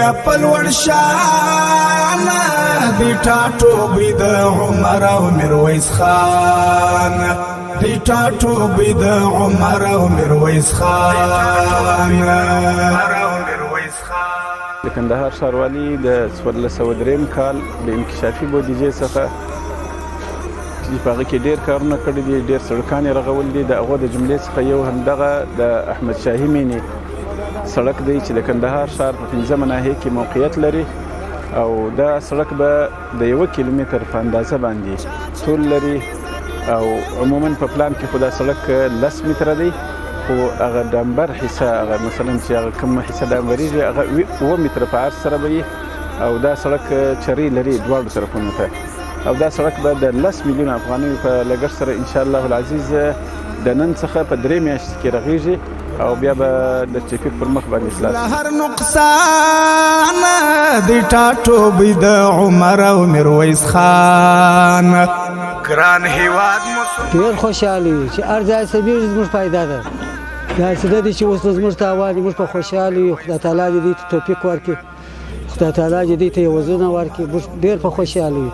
بیا پلوړ شان دی ټاټوبې د عمر او میرویس خان دی ټاټوبې د عمر او میرویس خان. د کندهار ښاروالي د 1403 کال د انکشافي بودیجې څخه چې په هغه کې ډېر کارونه کړي دي، ډېر سړکان یې رغول دي. د هغو د جملې څخه یو همدغه د احمد شاهي مینې سړک دی چې د کندهار ښار په 15 ناحیې کې موقعیت لري او دا سړک به د 1 کیلومتر په اندازه باندې طول لري او عموما په پلان کې خو دا سړک 10 متره دی، خو هغه ډمبر حصه هغه مثلا چې هغه کومه حصه ډمبریږي هغه 7 متره په عرض سره به وي او دا سړک چرې لري دواړو طرفونو ته او دا سړک به د 10 میلیون افغانیو په لګښت سره ان شاء الله العزیز د نن څخه په 3 میاشتې کې رغیږي او بیا به د ټریفیک پر مخ باندې خلاص هر نقصان د ټاټوبې د عمر او میرویس خان. ګران هیواد مو ډېر خوشحالي چې هر ځای سبیل زموږ پیدا ده. دا څه ده چې اوس زموږ ته هوا دي، موږ په خوشحالي یو. خدای تعالی دې دوی ته توفیق ورکړي، خدای تعالی دې دوی ته یې وزرونه ورکړي. موږ ډېر په خوشحالي یو.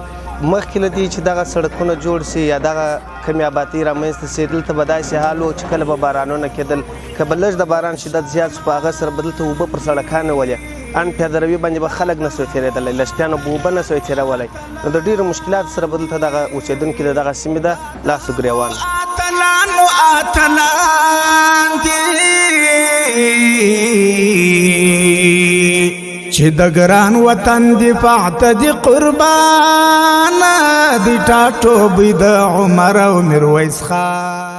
مخکې له دې چې دغه سړکونه جوړ سي یا دغه کمې آبادۍ رامنځته سي، دلته به داسې حال و چې کله به بارانونه کېدل، که به لږ د باران شدت زیات شو په هغه سره به دلته اوبه پر سړکانو ولې ان پیاده روي باندې به خلک نه سوی تېرېدلی، لښتیانو به اوبه نه سوی تېرولی. نو د ډېرو مشکلاتو سره به دلته دغه اوسېدونکي د دغه سیمې د لاسو ګرېوان چې د ګران وطن دفاع ته دي قربان دی ټاټوبې د عمر او میرویس خان.